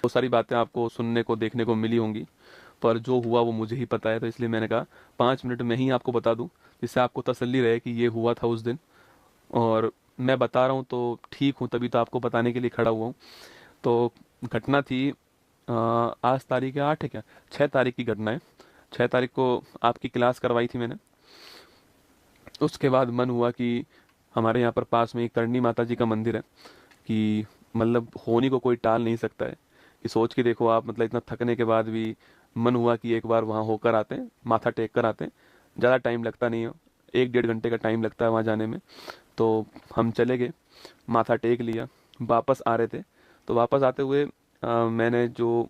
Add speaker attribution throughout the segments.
Speaker 1: बहुत सारी बातें आपको सुनने को देखने को मिली होंगी, पर जो हुआ वो मुझे ही पता है, तो इसलिए मैंने कहा 5 मिनट में ही आपको बता दूं, जिससे आपको तसल्ली रहे कि ये हुआ था उस दिन। और मैं बता रहा हूँ तो ठीक हूँ, तभी तो आपको बताने के लिए खड़ा हुआ हूँ। तो घटना थी, आज तारीख है 8 है क्या, 6 तारीख की घटना है। 6 तारीख को आपकी क्लास करवाई थी मैंने। उसके बाद मन हुआ कि हमारे यहाँ पर पास में एक करणी माता जी का मंदिर है, कि मतलब होनी को कोई टाल नहीं सकता है। कि सोच के देखो आप, मतलब इतना थकने के बाद भी मन हुआ कि एक बार वहाँ होकर आते हैं, माथा टेक कर आते हैं। ज़्यादा टाइम लगता नहीं है, 1 डेढ़ घंटे का टाइम लगता है वहाँ जाने में। तो हम चले गए, माथा टेक लिया, वापस आ रहे थे। तो वापस आते हुए मैंने जो,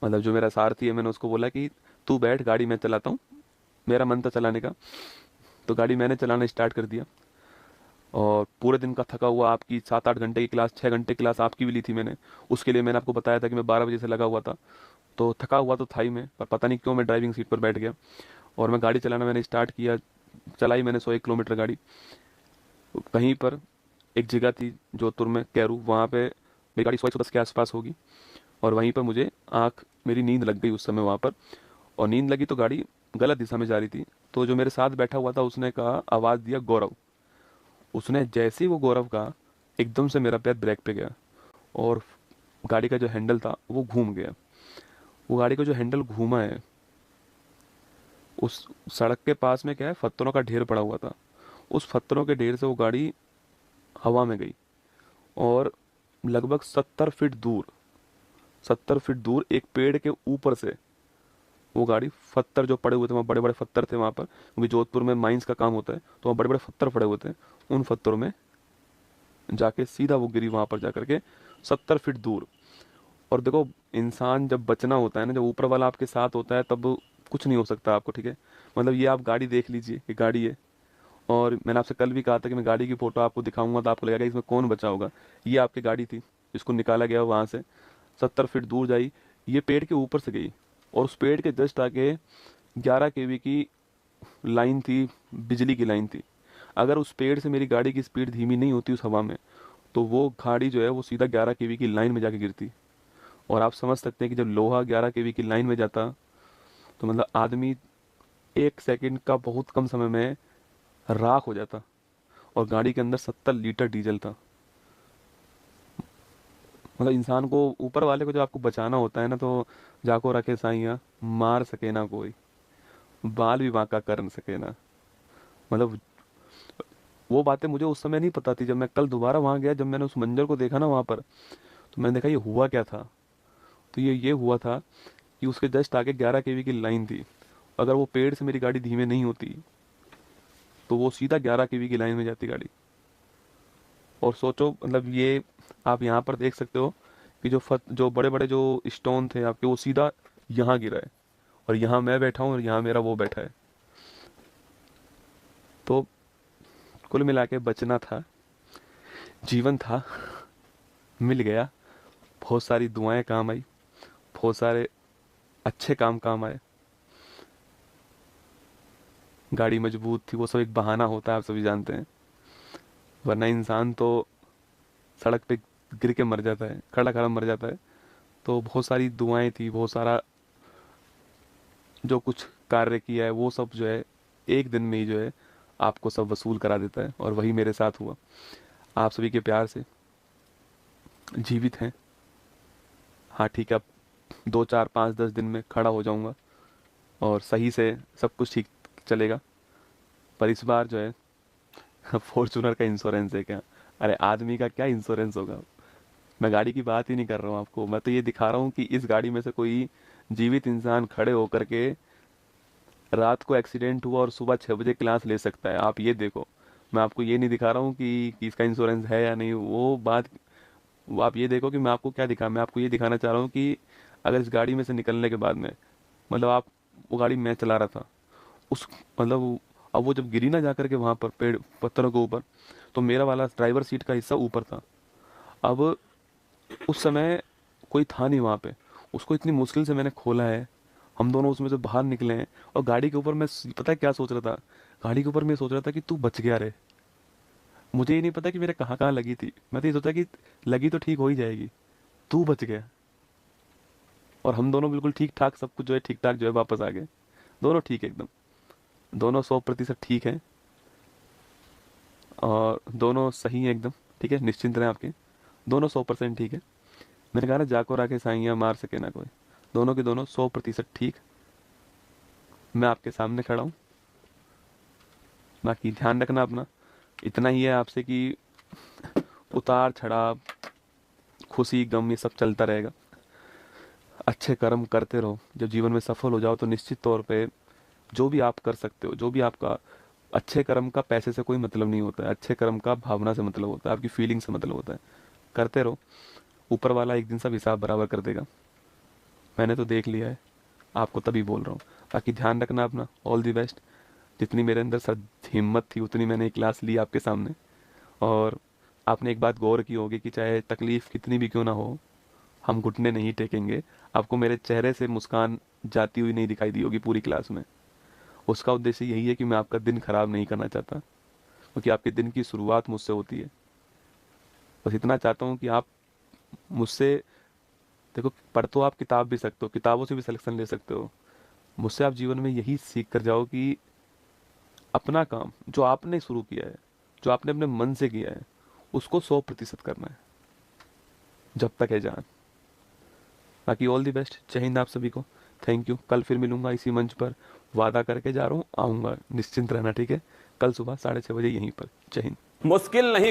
Speaker 1: मतलब जो मेरा सारथी है, मैंने उसको बोला कि तू बैठ, गाड़ी मैं चलाता हूँ। मेरा मन था चलाने का, तो गाड़ी मैंने चलाना स्टार्ट कर दिया। और पूरे दिन का थका हुआ, आपकी 7 8 घंटे की क्लास, 6 घंटे क्लास आपकी भी ली थी मैंने। उसके लिए मैंने आपको बताया था कि मैं 12 बजे से लगा हुआ था। तो थका हुआ तो था ही मैं, पर पता नहीं क्यों मैं ड्राइविंग सीट पर बैठ गया। और मैं गाड़ी चलाना मैंने स्टार्ट किया। चलाई मैंने 101 किलोमीटर गाड़ी। कहीं पर एक जगह थी जोधपुर में, कैरू, वहाँ पे मेरी गाड़ी 100 110 के आसपास होगी। और वहीं पर मुझे मेरी नींद लग गई उस समय वहाँ पर। और नींद लगी तो गाड़ी गलत दिशा में जा रही थी। तो जो मेरे साथ बैठा हुआ था उसने कहा, आवाज़ दिया, गौरव। उसने जैसे ही वो गौरव कहा, एकदम से मेरा पैर ब्रेक पे गया। और गाड़ी का जो हैंडल था वो घूम गया। वो गाड़ी का जो हैंडल घूमा है, उस सड़क के पास में क्या है, पत्थरों का ढेर पड़ा हुआ था। उस पत्थरों के ढेर से वो गाड़ी हवा में गई। और लगभग 70 फीट दूर, 70 फीट दूर एक पेड़ के ऊपर से वो गाड़ी, पत्थर जो पड़े हुए थे वहाँ, बड़े बड़े पत्थर थे वहाँ पर, क्योंकि जोधपुर में माइंस का काम होता है, तो वहाँ बड़े बड़े पत्थर पड़े हुए थे। उन पत्थरों में जाके सीधा वो गिरी, वहां पर जाकर के 70 फीट दूर। और देखो, इंसान जब बचना होता है ना, जब ऊपर वाला आपके साथ होता है, तब कुछ नहीं हो सकता आपको, ठीक है। मतलब ये आप गाड़ी देख लीजिए, ये गाड़ी है। और मैंने आपसे कल भी कहा था कि मैं गाड़ी की फोटो आपको दिखाऊंगा तो आपको लगेगा इसमें कौन बचा होगा। ये आपकी गाड़ी थी, इसको निकाला गया वहां से, 70 फीट दूर जाई। ये पेड़ के ऊपर से गई, और उस पेड़ के जस्ट आगे 11 kV की लाइन थी, बिजली की लाइन थी। अगर उस पेड़ से मेरी गाड़ी की स्पीड धीमी नहीं होती उस हवा में, तो वो गाड़ी जो है वो सीधा 11 kV की लाइन में जाके गिरती। और आप समझ सकते हैं कि जब लोहा 11 kV की लाइन में जाता, तो मतलब आदमी 1 सेकंड का बहुत कम समय में राख हो जाता। और गाड़ी के अंदर 70 लीटर डीजल था। मतलब इंसान को, ऊपर वाले को जब आपको बचाना होता है ना, तो जाको रखे साइया, मार सके ना कोई, बाल भी बांका कर न सके ना। मतलब वो बातें मुझे उस समय नहीं पता थी। जब मैं कल दोबारा वहां गया, जब मैंने उस मंजर को देखा ना वहां पर, तो मैंने देखा ये हुआ क्या था। तो ये हुआ था कि उसके जस्ट आगे 11 kV की लाइन थी। अगर वो पेड़ से मेरी गाड़ी धीमे नहीं होती, तो वो सीधा 11 kV की लाइन में जाती गाड़ी। और सोचो, मतलब ये आप यहाँ पर देख सकते हो कि जो बड़े बड़े जो स्टोन थे आपके, वो सीधा यहाँ गिरा है। और यहाँ मैं बैठा हूँ, और यहाँ मेरा वो बैठा है। तो कुल मिला के बचना था, जीवन था, मिल गया। बहुत सारी दुआएं काम आई, बहुत सारे अच्छे काम काम आए। गाड़ी मजबूत थी, वो सब एक बहाना होता है, आप सभी जानते हैं। वरना इंसान तो सड़क पे गिर के मर जाता है, खड़ा खड़ा मर जाता है। तो बहुत सारी दुआएं थी, बहुत सारा जो कुछ कार्य किया है वो सब जो है, एक दिन में ही जो है आपको सब वसूल करा देता है। और वही मेरे साथ हुआ। आप सभी के प्यार से जीवित हैं। हाँ ठीक है, अब 2 4 5 10 दिन में खड़ा हो जाऊंगा, और सही से सब कुछ ठीक चलेगा। पर इस बार जो है फॉर्चूनर का इंश्योरेंस है क्या? अरे आदमी का क्या इंश्योरेंस होगा। मैं गाड़ी की बात ही नहीं कर रहा हूँ आपको, मैं तो ये दिखा रहा हूँ कि इस गाड़ी में से कोई जीवित इंसान खड़े होकर के रात को एक्सीडेंट हुआ और सुबह 6 बजे क्लास ले सकता है, आप ये देखो। मैं आपको ये नहीं दिखा रहा हूँ कि इसका इंश्योरेंस है या नहीं, वो बात। वो आप ये देखो कि मैं आपको क्या दिखा, मैं आपको ये दिखाना चाह रहा हूँ कि अगर इस गाड़ी में से निकलने के बाद में, मतलब आप, वो गाड़ी मैं चला रहा था उस, मतलब अब वो जब गिरी ना जाकर के वहां पर पेड़ पत्थरों के ऊपर, तो मेरा वाला ड्राइवर सीट का हिस्सा ऊपर था। अब उस समय कोई था नहीं वहां पे। उसको इतनी मुश्किल से मैंने खोला है, हम दोनों उसमें से बाहर निकले हैं। और गाड़ी के ऊपर मैं, पता है क्या सोच रहा था? गाड़ी के ऊपर मैं सोच रहा था कि तू बच गया रे। मुझे ये नहीं पता कि मेरे कहाँ कहाँ लगी थी, मैं तो ये सोचा कि लगी तो ठीक हो ही जाएगी, तू बच गया। और हम दोनों बिल्कुल ठीक ठाक, सब कुछ जो है ठीक ठाक जो है वापस आ गए। दोनों ठीक है एकदम, दोनों 100% ठीक है, और दोनों सही है एकदम। ठीक है, निश्चिंत रहें आपके, दोनों 100% ठीक है। मैंने कहा ना, जाको राके साइयाँ मार सके ना कोई। दोनों के दोनों 100% ठीक। मैं आपके सामने खड़ा हूँ। बाकी ध्यान रखना अपना, इतना ही है आपसे कि उतार चढ़ाव, खुशी गम ये सब चलता रहेगा। अच्छे कर्म करते रहो, जब जीवन में सफल हो जाओ तो निश्चित तौर पे जो भी आप कर सकते हो, जो भी आपका, अच्छे कर्म का पैसे से कोई मतलब नहीं होता है, अच्छे कर्म का भावना से मतलब होता है, आपकी फीलिंग से मतलब होता है। करते रहो, ऊपर वाला एक दिन सब हिसाब बराबर कर देगा। मैंने तो देख लिया है, आपको तभी बोल रहा हूँ। बाकी ध्यान रखना अपना, ऑल दी बेस्ट। जितनी मेरे अंदर सर हिम्मत थी उतनी मैंने एक क्लास ली आपके सामने। और आपने एक बात गौर की होगी कि चाहे तकलीफ कितनी भी क्यों ना हो, हम घुटने नहीं टेकेंगे। आपको मेरे चेहरे से मुस्कान जाती हुई नहीं दिखाई दी होगी पूरी क्लास में। उसका उद्देश्य यही है कि मैं आपका दिन खराब नहीं करना चाहता, क्योंकि आपके दिन की शुरुआत मुझसे होती है। बस इतना चाहता हूँ कि आप मुझसे, देखो, पढ़ तो आप किताब भी सकते हो, किताबों से भी सिलेक्शन ले सकते हो। मुझसे आप जीवन में यही सीख कर जाओ कि अपना काम जो आपने शुरू किया है, जो आपने अपने मन से किया है, उसको 100% करना है, जब तक है जान। बाकी ऑल दी बेस्ट, जय हिंद आप सभी को। Thank you. कल फिर मिलूंगा इसी मंच पर, वादा करके जा रहा हूँ, आऊंगा, निश्चिंत रहना। ठीक है, कल सुबह 6:30 बजे यहीं पर। जय हिंद।
Speaker 2: मुश्किल नहीं